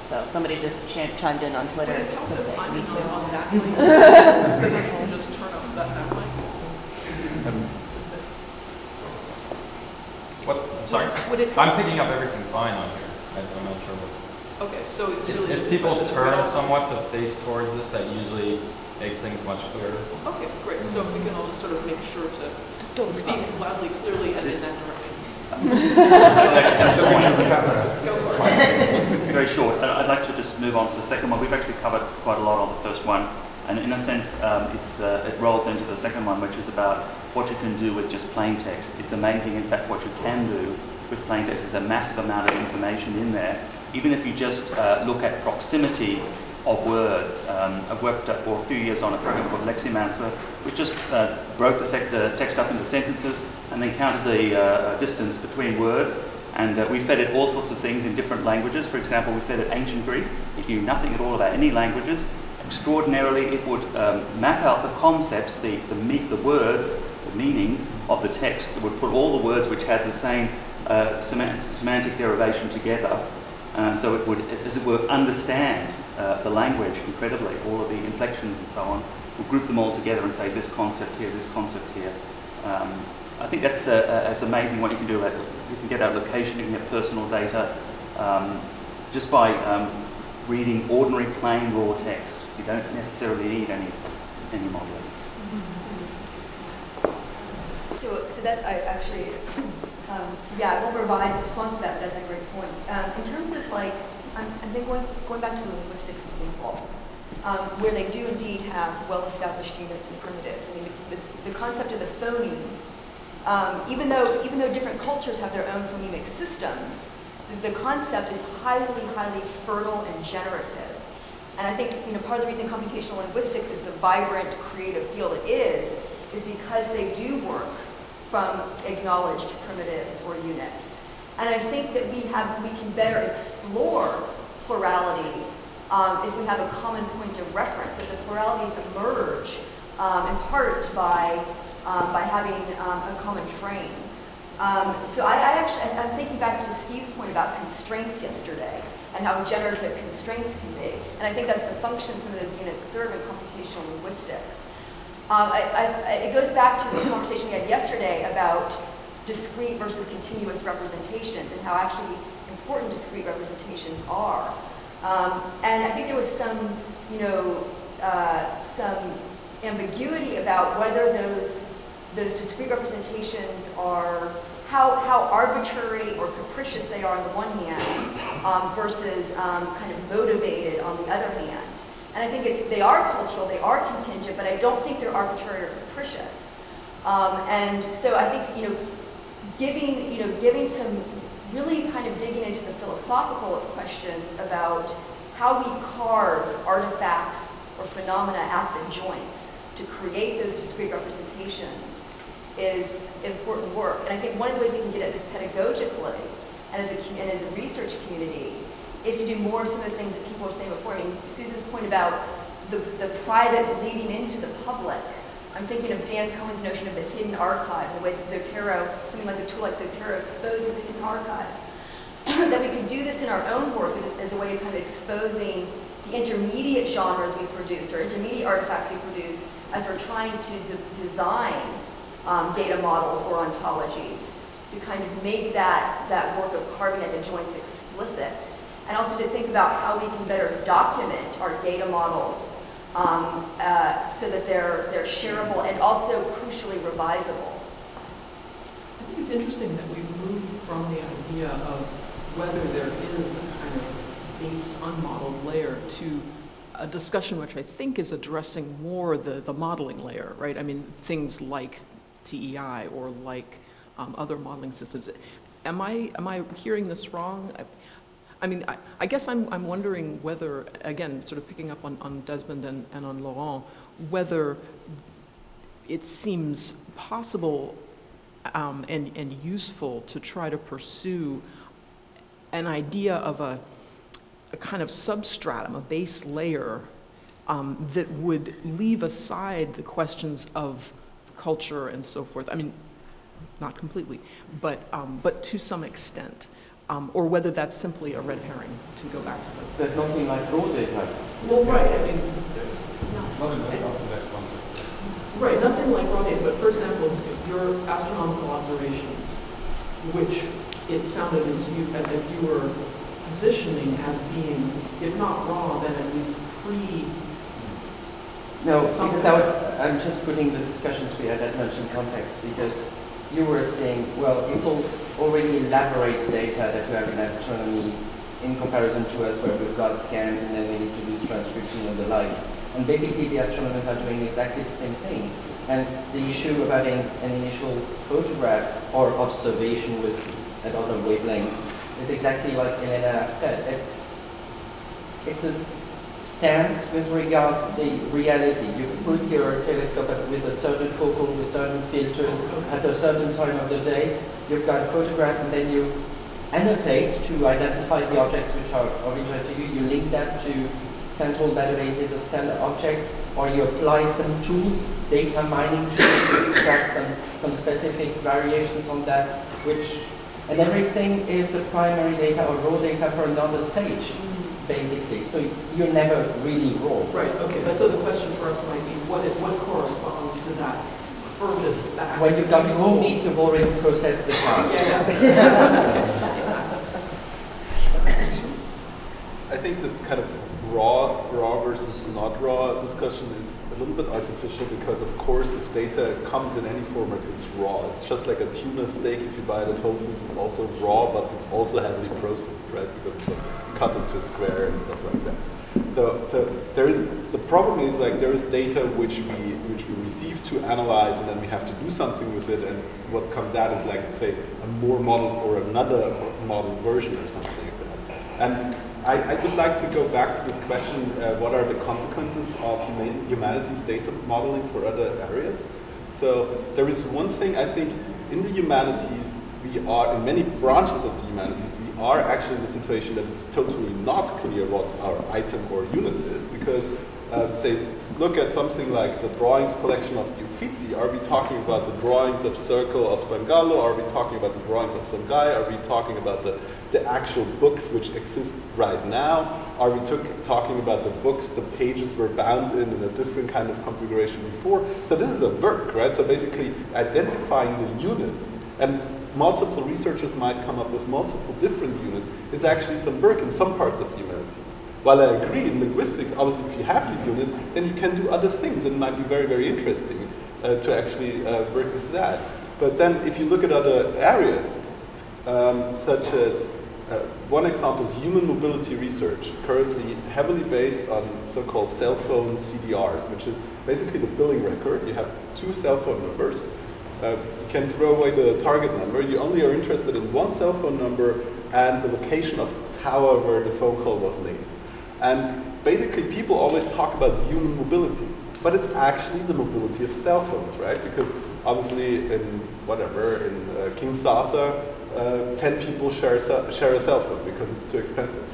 So somebody just chimed in on Twitter to say, me too. On that mic, so that you can just turn up that mic. What? Sorry. I'm picking up everything fine on here. I'm not sure what. Okay, so it's really if just people turn somewhat to face towards this, that usually makes things much clearer. Okay, great. So if we can all just sort of make sure to speak loudly, clearly, and in that direction. It's very short. I'd like to just move on to the second one. We've actually covered quite a lot on the first one, and in a sense, it rolls into the second one, which is about what you can do with just plain text. It's amazing, in fact, what you can do with plain text. There's a massive amount of information in there. Even if you just look at proximity of words. I've worked for a few years on a program called Leximancer, which just broke the text up into sentences and then counted the distance between words. And we fed it all sorts of things in different languages. For example, we fed it ancient Greek. It knew nothing at all about any languages. Extraordinarily, it would map out the concepts, the words, the meaning of the text. It would put all the words which had the same semantic derivation together. So it would, as it were, understand the language incredibly, all of the inflections and so on. We'll group them all together and say this concept here, this concept here. I think that's amazing what you can do. You can get out location, you can get personal data just by reading ordinary plain raw text. You don't necessarily need any modeling. So that I actually, yeah, I will revise in response to that. That's a great point. In terms of like, I think going back to the linguistics example, where they do indeed have well-established units and primitives. I mean, the concept of the phoneme, even though different cultures have their own phonemic systems, the concept is highly, highly fertile and generative. And I think part of the reason computational linguistics is the vibrant, creative field it is because they do work from acknowledged primitives or units. And I think that we can better explore pluralities if we have a common point of reference. If the pluralities emerge in part by having a common frame. So I'm thinking back to Steve's point about constraints yesterday and how generative constraints can be. And I think that's the function some of those units serve in computational linguistics. It goes back to the conversation we had yesterday about discrete versus continuous representations and how actually important discrete representations are. And I think there was some ambiguity about whether those discrete representations are how arbitrary or capricious they are on the one hand versus kind of motivated on the other hand. And I think they are cultural, they are contingent, but I don't think they're arbitrary or capricious. And so I think giving some really kind of digging into the philosophical questions about how we carve artifacts or phenomena at the joints to create those discrete representations is important work. And I think one of the ways you can get at this pedagogically and as a research community is to do more of some of the things that people were saying before. I mean, Susan's point about the private bleeding into the public. I'm thinking of Dan Cohen's notion of the hidden archive, the way that Zotero, something like a tool like Zotero exposes the hidden archive. That we can do this in our own work as a way of kind of exposing the intermediate genres we produce or intermediate artifacts we produce as we're trying to design data models or ontologies to kind of make that work of carving at the joints explicit. And also to think about how we can better document our data models so that they're shareable and also crucially revisable. I think it's interesting that we've moved from the idea of whether there is a kind of base unmodeled layer to a discussion which I think is addressing more the modeling layer, right? I mean, things like TEI or like other modeling systems. Am I hearing this wrong? I mean, I guess I'm wondering whether, again, sort of picking up on Desmond and on Laurent, whether it seems possible and useful to try to pursue an idea of a kind of substratum, a base layer that would leave aside the questions of culture and so forth. I mean, not completely, but to some extent. Or whether that's simply a red herring, to go back to that. There's nothing like raw data. Well, right, I mean... Right, nothing like raw data, but for example, your astronomical observations, which it sounded as if you were positioning as being, if not raw, then at least No, because I'm just putting the discussions we had that much in context, because you were saying, well, it's already elaborate data that we have in astronomy in comparison to us where we've got scans and then we need to do transcription and the like. And basically the astronomers are doing exactly the same thing. And the issue of having an initial photograph or observation at other wavelengths is exactly like Elena said. It's a stance with regards to the reality. You put your telescope with a certain focal, with certain filters at a certain time of the day. You've got a photograph and then you annotate to identify the objects which are of interest to you. You link that to central databases of standard objects, or you apply some tools, data mining tools, to extract some specific variations on that, and everything is a primary data or raw data for another stage. basically. So you're never really wrong. Right, okay, but so the question for us might be, what corresponds to that furthest back? When you've done room meet, you've already processed the card. Yeah. I think this kind of raw versus not raw discussion is a little bit artificial because, of course, if data comes in any format, it's raw. It's just like a tuna steak. If you buy it at Whole Foods, it's also raw, but it's also heavily processed, right? Because it's cut into a square and stuff like that. So there is, the problem is like there is data which we receive to analyze, and then we have to do something with it, and what comes out is like, say, a more modeled or another modeled version or something like that. And I would like to go back to this question, what are the consequences of humanities data modeling for other areas? So there is one thing I think in the humanities, we are, in many branches of the humanities, we are actually in the situation that it's totally not clear what our item or unit is, because say, look at something like the drawings collection of the Uffizi. Are we talking about the drawings of Circle of San Gallo? Are we talking about the drawings of Songhai? Are we talking about the actual books which exist right now? Are we talking about the books, the pages were bound in a different kind of configuration before? So this is a work, right? So basically identifying the unit, and multiple researchers might come up with multiple different units, is actually some work in some parts of the humanities. While I agree in linguistics, obviously if you have a unit, then you can do other things, and it might be very, very interesting to actually work with that. But then if you look at other areas, such as, one example is human mobility research, currently heavily based on so-called cell phone CDRs, which is basically the billing record. You have two cell phone numbers. You can throw away the target number. You only are interested in one cell phone number and the location of however the phone call was made. And basically people always talk about human mobility, but it's actually the mobility of cell phones, right? Because obviously in whatever, in Kinshasa, 10 people share a cell phone because it's too expensive.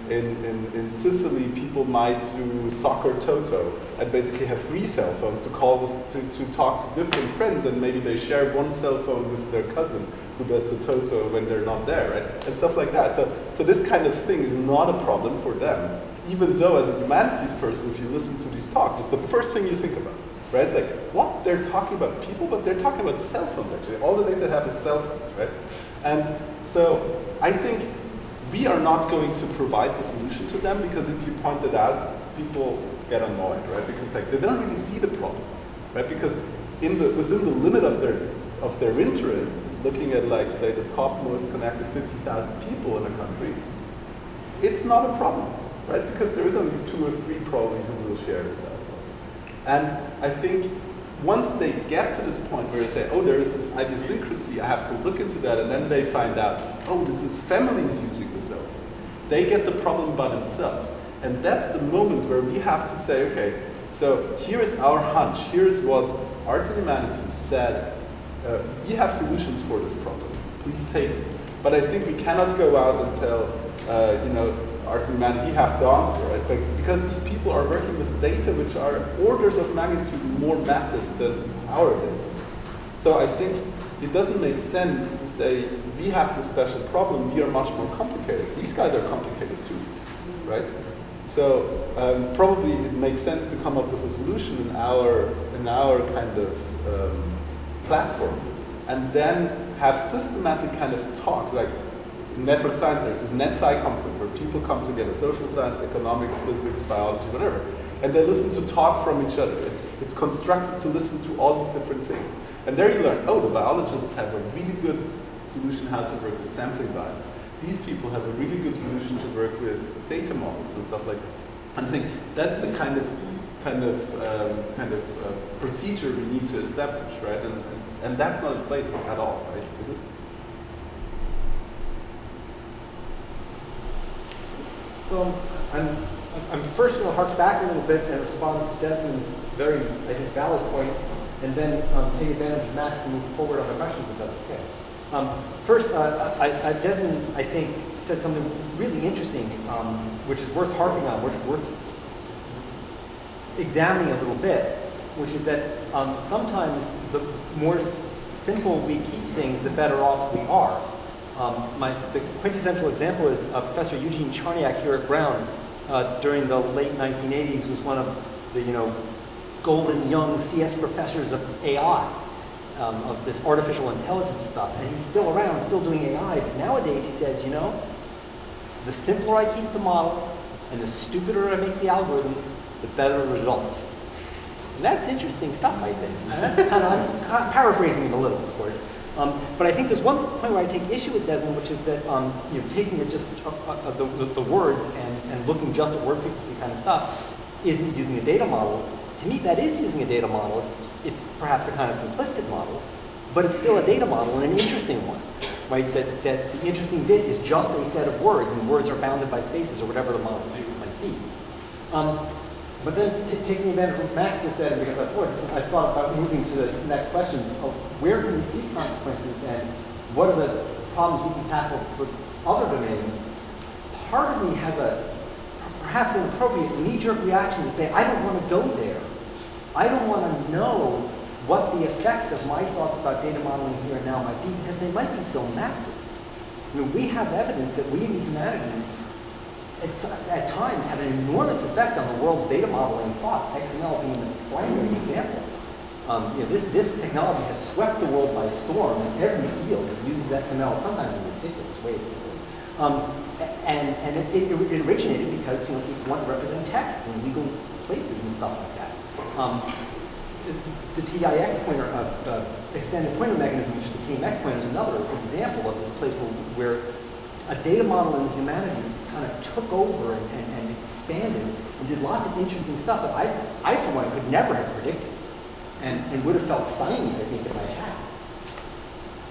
In Sicily, people might do soccer toto and basically have 3 cell phones to call to talk to different friends, and maybe they share one cell phone with their cousin who does the toto when they're not there, right? And stuff like that. So this kind of thing is not a problem for them, even though as a humanities person, if you listen to these talks, it's the first thing you think about. Right? It's like, what? They're talking about people, but they're talking about cell phones, actually. All the data have is cell phones, right? And so I think we are not going to provide the solution to them, because if you point it out, people get annoyed, right? Because like they don't really see the problem, right? Because within the limit of their interests, looking at like, say, the top most connected 50,000 people in a country, it's not a problem, right? Because there is only 2 or 3 probably who will share the cell phone. And I think once they get to this point where they say, oh, there is this idiosyncrasy, I have to look into that, and then they find out, oh, this is families using the cell phone. They get the problem by themselves. And that's the moment where we have to say, okay, so here is our hunch, here's what Arts and Humanities says, we have solutions for this problem, please take it. But I think we cannot go out and tell, Arts and Humanities, we have the answer, right? But because these people are working with data which are orders of magnitude more massive than our data. So I think it doesn't make sense to say, we have this special problem, we are much more complicated. These guys are complicated too, right? So probably it makes sense to come up with a solution in our kind of platform, and then have systematic kind of talks, like in network science, there's this NetSci conference where people come together, social science, economics, physics, biology, whatever, and they listen to talk from each other. It's constructed to listen to all these different things. And there you learn, oh, the biologists have a really good solution how to work with sampling bias. These people have a really good solution to work with data models and stuff like that. And I think that's the kind of procedure we need to establish, right? And that's not in place at all, right? Is it? So I'm first going to hark back a little bit and respond to Desmond's very, I think, valid point, and then take advantage of Max to move forward on the questions, if that's okay. First, Desmond, I think, said something really interesting, which is worth harping on, which is worth examining a little bit, which is that sometimes the more simple we keep things, the better off we are. The quintessential example is Professor Eugene Charniak here at Brown during the late 1980s was one of the golden young CS professors of AI, of this artificial intelligence stuff, and he's still around, still doing AI, but nowadays he says, the simpler I keep the model and the stupider I make the algorithm, the better the results. And that's interesting stuff, I think. And that's I'm paraphrasing him a little, of course. But I think there's one point where I take issue with Desmond, which is that taking it just the words and looking just at word frequency kind of stuff isn't using a data model. To me, that is using a data model. It's perhaps a kind of simplistic model, but it's still a data model and an interesting one, right? That the interesting bit is just a set of words, and words are bounded by spaces or whatever the model might be. But then taking advantage of what Max just said, because I thought about moving to the next questions of where can we see consequences and what are the problems we can tackle for other domains. Part of me has perhaps an appropriate knee-jerk reaction to say, I don't want to go there. I don't want to know what the effects of my thoughts about data modeling here and now might be, because they might be so massive. We have evidence that we in the humanities at times had an enormous effect on the world's data modeling thought, XML being the primary example. This technology has swept the world by storm in every field. It uses XML sometimes in ridiculous ways. And it originated because people want to represent texts in legal places and stuff like that. The TIX pointer, extended pointer mechanism, which became X pointer, is another example of this place where a data model in the humanities kind of took over and expanded and did lots of interesting stuff that I for one, could never have predicted and would have felt stymied, I think, if I had.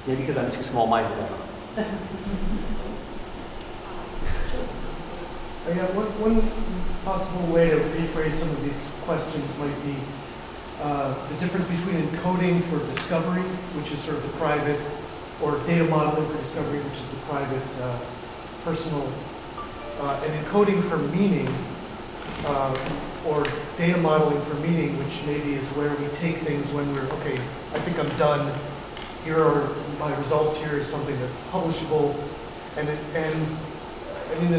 Maybe because I'm too small-minded, I don't know. One possible way to rephrase some of these questions might be the difference between encoding for discovery, which is sort of the private, or data modeling for discovery, which is the private, personal, and encoding for meaning, or data modeling for meaning, which maybe is where we take things when we're, okay, I think I'm done, here are my results, here is something that's publishable, and I mean,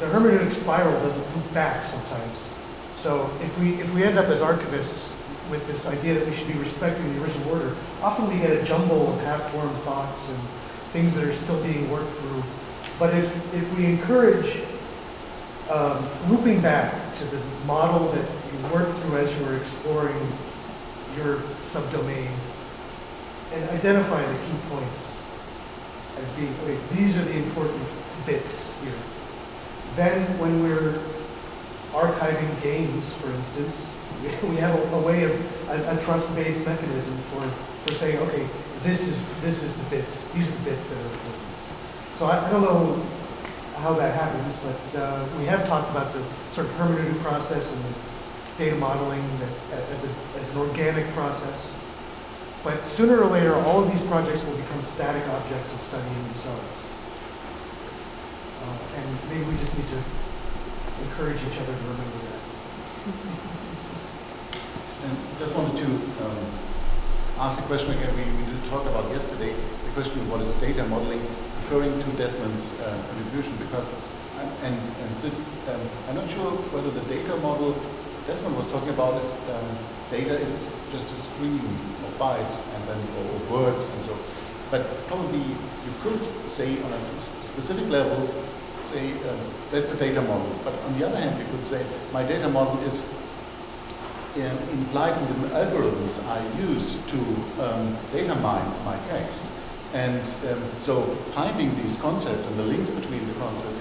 the hermeneutic spiral doesn't loop back sometimes. So if we end up as archivists with this idea that we should be respecting the original order, often we get a jumble of half-formed thoughts and things that are still being worked through. But if we encourage looping back to the model that you worked through as you were exploring your subdomain and identify the key points as being, okay, these are the important bits here. Then when we're archiving games, for instance, we have a way of a trust-based mechanism for saying, okay, this is the bits. These are the bits that are important. So I don't know how that happens, but we have talked about the sort of hermeneutic process and the data modeling as an organic process. But sooner or later, all of these projects will become static objects of studying themselves. And maybe we just need to encourage each other to remember that. And just wanted to ask a question again we did talk about yesterday, the question of what is data modeling, referring to Desmond's contribution, because, since I'm not sure whether the data model Desmond was talking about is data is just a stream of bytes and then or words and so, but probably you could say on a specific level, say that's a data model, but on the other hand you could say my data model is implied in the algorithms I use to data mine my text. And so finding these concepts and the links between the concepts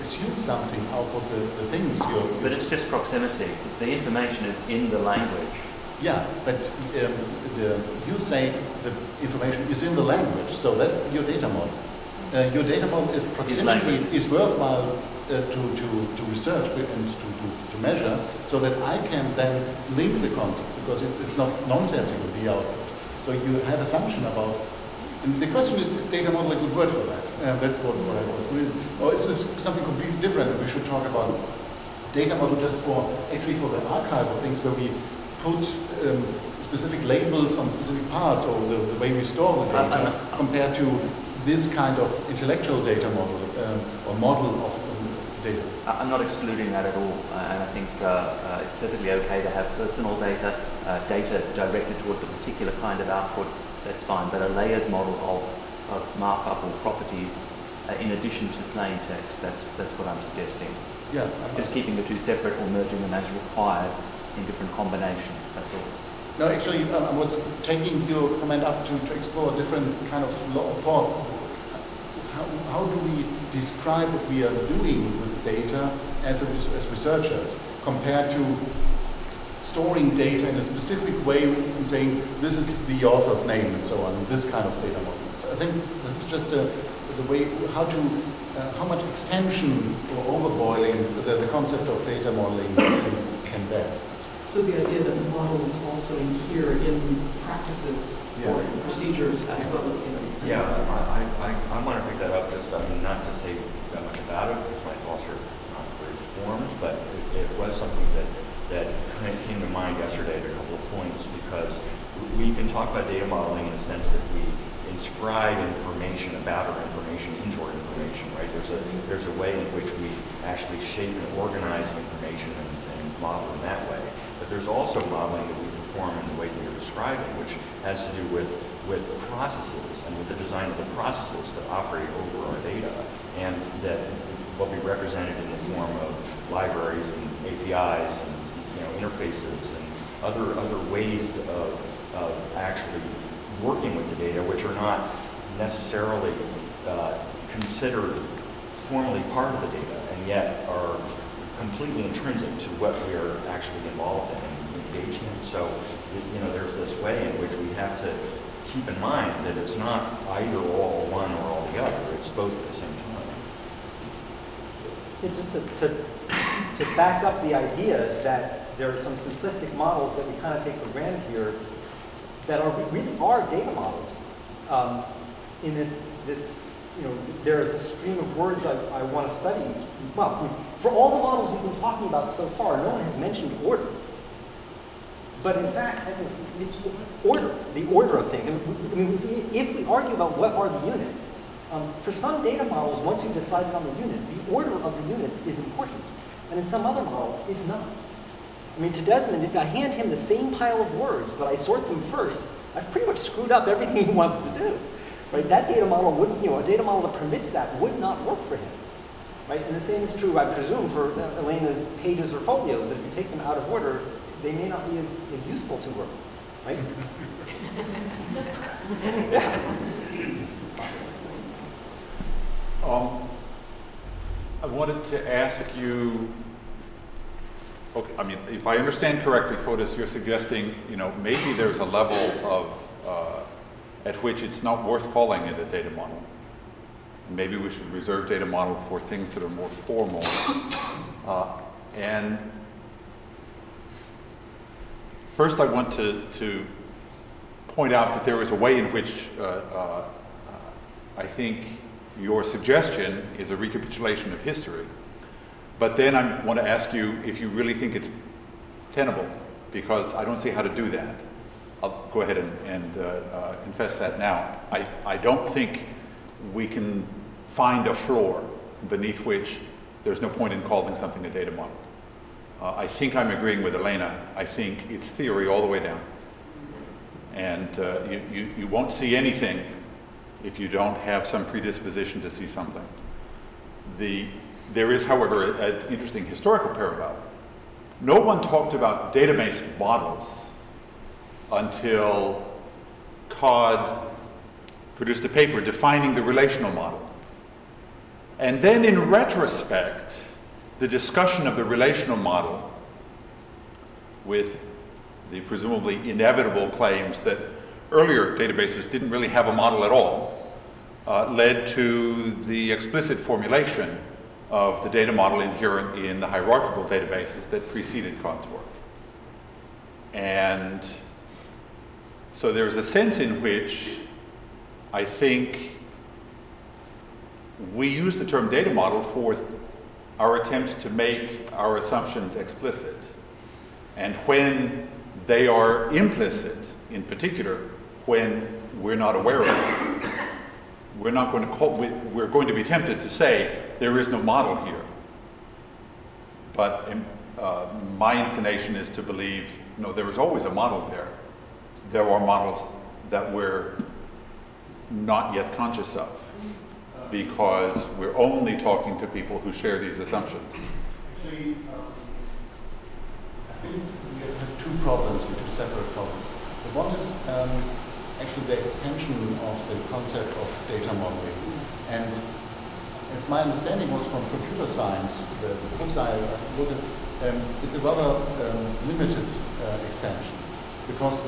assumes something out of the things you're But it's just proximity. The information is in the language. Yeah, but you say the information is in the language, so that's your data model. Your data model is proximity, is worthwhile to research and to measure, so that I can then link the concept, because it's not nonsensical, the output. So you have assumption about, and the question is data model a good word for that? That's what I was doing. Or is this something completely different, and we should talk about data model just for the archive of things where we put specific labels on specific parts or the way we store the data compared to this kind of intellectual data model or model of data. I'm not excluding that at all, and I think it's perfectly okay to have personal data, data directed towards a particular kind of output, that's fine, but a layered model of markup or properties in addition to plain text, that's what I'm suggesting. Yeah. Just keeping the two separate or merging them as required in different combinations, that's all. No, actually, I was taking your comment up to explore a different kind of thought. How do we describe what we are doing with data as researchers compared to storing data in a specific way and saying this is the author's name and so on, this kind of data model. So I think this is just the way how much extension or overboiling the concept of data modeling can bear. So the idea that the models also adhere in practices or in procedures as well as in... Yeah, I want to pick that up just, not to say that much about it, because my thoughts are not very formed, but it was something that kind of came to mind yesterday at a couple of points, because we can talk about data modeling in the sense that we inscribe information about our information into our information, right? There's a way in which we actually shape and organize information and model in that way. But there's also modeling that we perform in the way that you're describing, which has to do with processes and with the design of the processes that operate over our data, and that will be represented in the form of libraries and APIs and interfaces and other ways of actually working with the data, which are not necessarily considered formally part of the data, and yet are completely intrinsic to what we are actually involved in and engaged in. So, there's this way in which we have to keep in mind that it's not either all one or all the other, it's both at the same time. Yeah, just to back up the idea that there are some simplistic models that we kind of take for granted here that really are data models. In this, there is a stream of words I want to study. Well, for all the models we've been talking about so far, no one has mentioned order. But in fact, I think it's the order of things. If we argue about what are the units, for some data models, once we've decided on the unit, the order of the units is important. And in some other models, it's not. To Desmond, if I hand him the same pile of words, but I sort them first, I've pretty much screwed up everything he wants to do. Right? That data model wouldn't, a data model that permits that would not work for him. Right? And the same is true, I presume, for Elena's pages or folios, that if you take them out of order, they may not be as useful to her. Right? Yeah. I wanted to ask you, okay, if I understand correctly, Fotis, you're suggesting, maybe there's a level of at which it's not worth calling it a data model. Maybe we should reserve data model for things that are more formal. And first, I want to point out that there is a way in which I think your suggestion is a recapitulation of history. But then I want to ask you if you really think it's tenable, because I don't see how to do that. I'll go ahead and confess that now. I don't think we can find a floor beneath which there's no point in calling something a data model. I think I'm agreeing with Elena. I think it's theory all the way down. And you won't see anything if you don't have some predisposition to see something. There is, however, an interesting historical parallel. No one talked about database models until Codd produced a paper defining the relational model. And then in retrospect, the discussion of the relational model, with the presumably inevitable claims that earlier databases didn't really have a model at all, led to the explicit formulation of the data model inherent in the hierarchical databases that preceded Codd's work. And so there's a sense in which I think we use the term data model for our attempt to make our assumptions explicit. And when they are implicit, in particular, when we're not aware of it. We're not going to call, we're going to be tempted to say there is no model here. But my inclination is to believe, no, there is always a model there. There are models that we're not yet conscious of, because we're only talking to people who share these assumptions. Actually, I think we have two problems, two separate problems. The one is actually the extension of the concept of data modeling. And as my understanding was from computer science, the books I looked at, it's a rather limited extension, because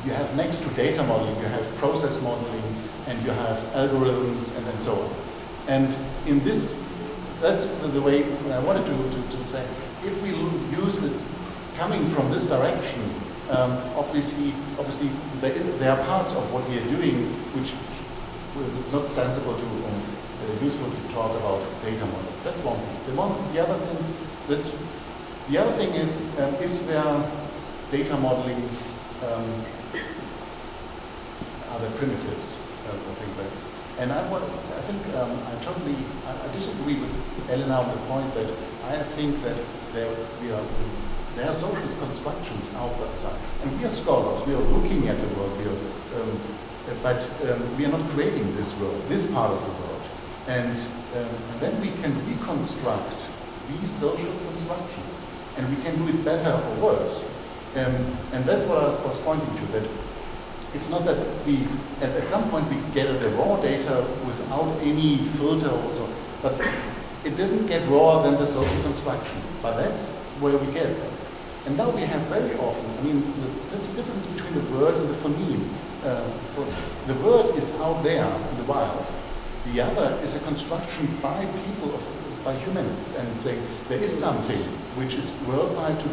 you have next to data modeling, you have process modeling, and you have algorithms, and so on. And in this, that's the way I wanted to say, if we use it coming from this direction, obviously there are parts of what we are doing which it's not sensible to, useful to talk about data modeling. That's one thing. The other thing is there data modeling, are there primitives, or things like that? And I think I disagree with Elena on the point that I think that there are social constructions outside. And we are scholars, we are looking at the world, but we are not creating this world, this part of the world. And then we can reconstruct these social constructions, and we can do it better or worse. And that's what I was pointing to, that it's not that we, at some point we gather the raw data without any filter also, but it doesn't get rawer than the social construction. But that's where we get that. And now we have very often, there's a difference between the word and the phoneme. The word is out there in the wild. The other is a construction by people, by humanists, and say there is something which is worldwide to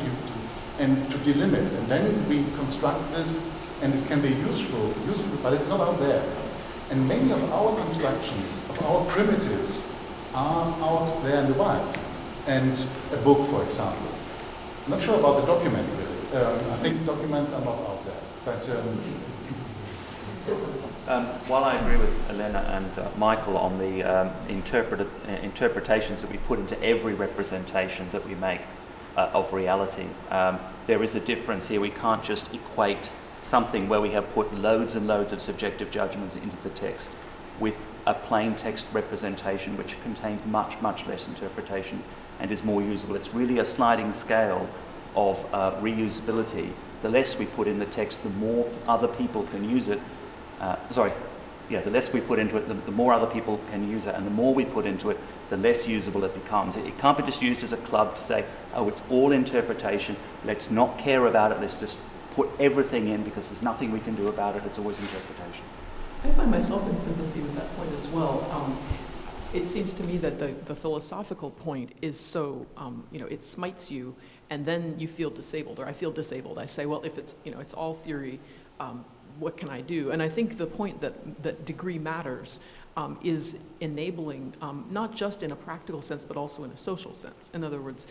delimit. And then we construct this, and it can be useful, but it's not out there. And many of our constructions, of our primitives, are out there in the wild. And a book, for example. I'm not sure about the document, really. I think documents are not out there. But while I agree with Elena and Michael on the interpretations that we put into every representation that we make of reality, there is a difference here. We can't just equate something where we have put loads and loads of subjective judgments into the text with a plain text representation which contains much, much less interpretation and is more usable. It's really a sliding scale of reusability. The less we put in the text, the more other people can use it. The less we put into it, the more other people can use it, and the more we put into it, the less usable it becomes. It can't be just used as a club to say, oh, it's all interpretation, let's not care about it, let's just put everything in because there's nothing we can do about it, it's always interpretation. I find myself in sympathy with that point as well. It seems to me that the philosophical point is so, it smites you, and then you feel disabled, or I feel disabled. I say, well, if it's, it's all theory, what can I do? And I think the point that degree matters is enabling, not just in a practical sense, but also in a social sense. In other words,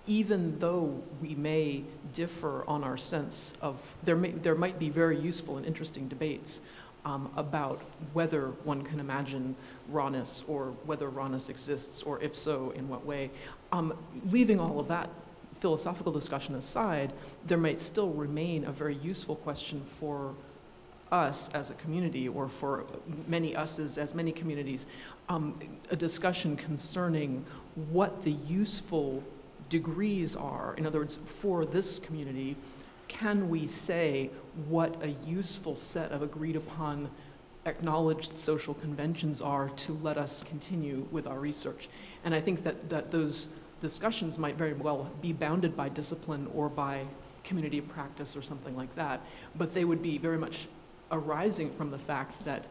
even though we may differ on our sense of, there might be very useful and interesting debates about whether one can imagine rawness or whether rawness exists, or if so, in what way. Leaving all of that philosophical discussion aside, there might still remain a very useful question for us as a community, or for many us's as many communities, a discussion concerning what the useful degrees are. In other words, for this community, can we say what a useful set of agreed upon acknowledged social conventions are to let us continue with our research? And I think that those discussions might very well be bounded by discipline or by community of practice or something like that, but they would be very much arising from the fact that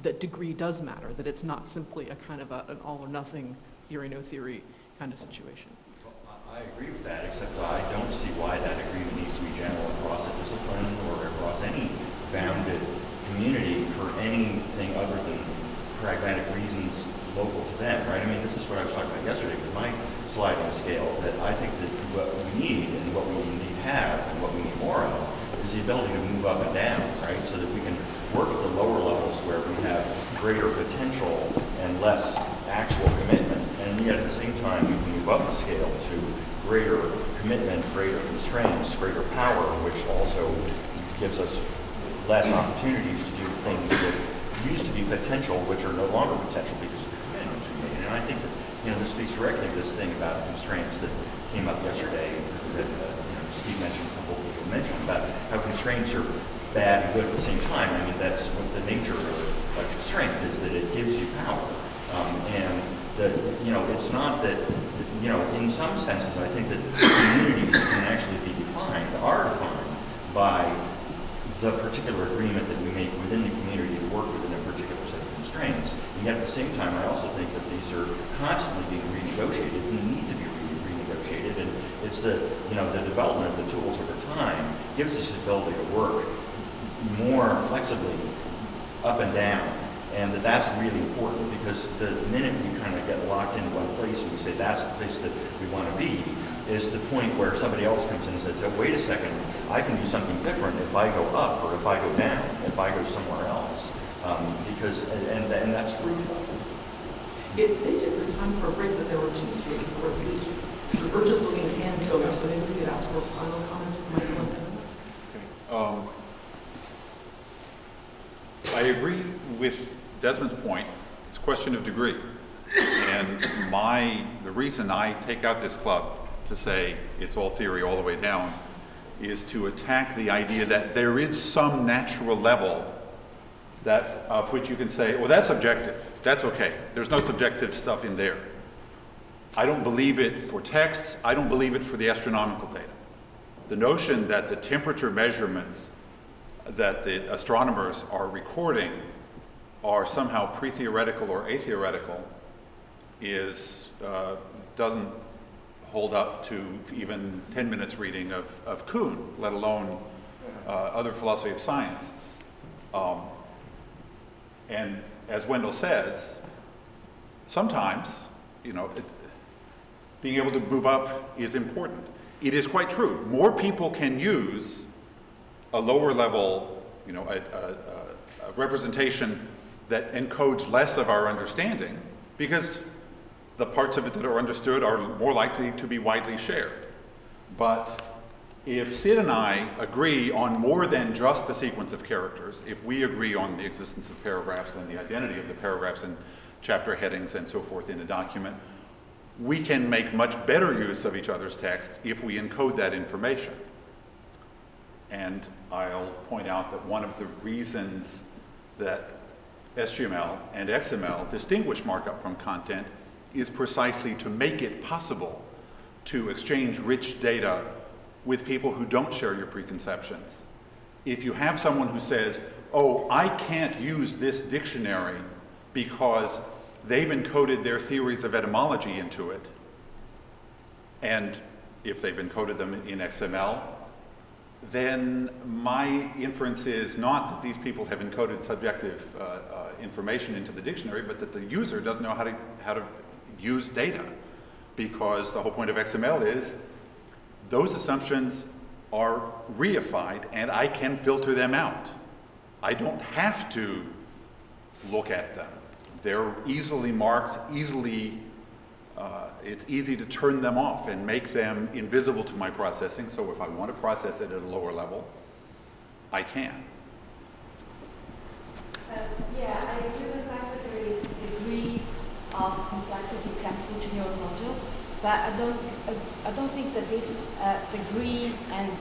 that degree does matter, that it's not simply a kind of an all or nothing, theory, no theory kind of situation. I agree with that, except I don't see why that agreement needs to be general across a discipline or across any bounded community for anything other than pragmatic reasons local to them, right? I mean, this is what I was talking about yesterday with my sliding scale, that I think that what we need and what we indeed have, and is the ability to move up and down, right? So that we can work at the lower levels where we have greater potential and less actual commitment, and yet at the same time we can move up the scale to greater commitment, greater constraints, greater power, which also gives us less opportunities to do things that used to be potential, which are no longer potential because of the commitments we made. And I think that, you know, this speaks directly to this thing about constraints that came up yesterday that Steve mentioned, a couple of people mentioned about how constraints are bad and good at the same time. I mean, that's what the nature of a constraint is, that it gives you power. And that, you know, it's not that, you know, in some senses, I think that communities can actually be defined, are defined by the particular agreement that we make within the community to work within a particular set of constraints. And yet at the same time, I also think that these are constantly being renegotiated and need to be renegotiated. And it's the, you know, the development of the tools over time gives us the ability to work more flexibly up and down. And that's really important, because the minute we kind of get locked into one place and we say that's the place that we want to be, is the point where somebody else comes in and says, oh, wait a second, I can do something different if I go up or if I go down, if I go somewhere else. Because, and that's fruitful. It's basically time for a break, but there were two sort of urgent looking hands going up, so maybe we could ask for final comments from Michael and Evan. I agree with Desmond's point. It's a question of degree. And the reason I take out this club to say it's all theory all the way down is to attack the idea that there is some natural level that of which you can say, well, that's objective. That's okay. There's no subjective stuff in there. I don't believe it for texts. I don't believe it for the astronomical data. The notion that the temperature measurements that the astronomers are recording are somehow pre-theoretical or atheoretical doesn't hold up to even 10 minutes reading of Kuhn, let alone other philosophy of science. And as Wendell says, sometimes, you know, being able to move up is important. It is quite true. More people can use a lower level, you know, a representation that encodes less of our understanding, because the parts of it that are understood are more likely to be widely shared. But if Sid and I agree on more than just the sequence of characters, if we agree on the existence of paragraphs and the identity of the paragraphs and chapter headings and so forth in a document, we can make much better use of each other's texts if we encode that information. And I'll point out that one of the reasons that SGML and XML distinguish markup from content is precisely to make it possible to exchange rich data with people who don't share your preconceptions. If you have someone who says, oh, I can't use this dictionary because they've encoded their theories of etymology into it, and if they've encoded them in XML, then my inference is not that these people have encoded subjective information into the dictionary, but that the user doesn't know how to use data, because the whole point of XML is those assumptions are reified and I can filter them out. I don't have to look at them. They're easily marked, it's easy to turn them off and make them invisible to my processing, so if I want to process it at a lower level, I can. Yeah, I agree with the fact that there is degrees of complexity you can put in your module, but I don't think that this degree and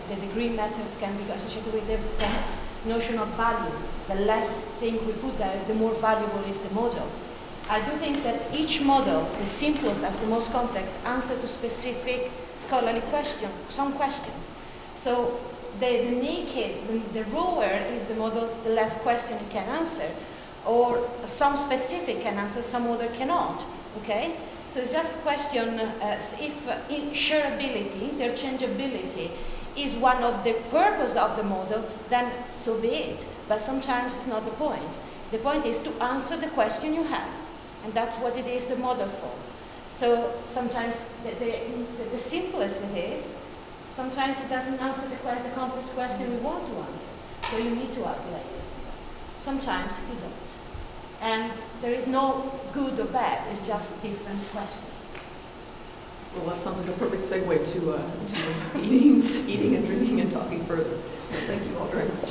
the degree matters can be associated with the notion of value. The less thing we put there, the more valuable is the model. I do think that each model, the simplest as the most complex, answer to specific scholarly questions, some questions. So the naked, the rawer is the model, the less question it can answer. Or some specific can answer, some other cannot, okay? So it's just a question if shareability, interchangeability, is one of the purpose of the model, then so be it. But sometimes it's not the point. The point is to answer the question you have. And that's what it is the model for. So sometimes the simplest it is, Sometimes it doesn't answer the complex question we want to answer. So you need to add layers. Sometimes you don't. And there is no good or bad, it's just different questions. Well, that sounds like a perfect segue to eating and drinking and talking further. So thank you all very much.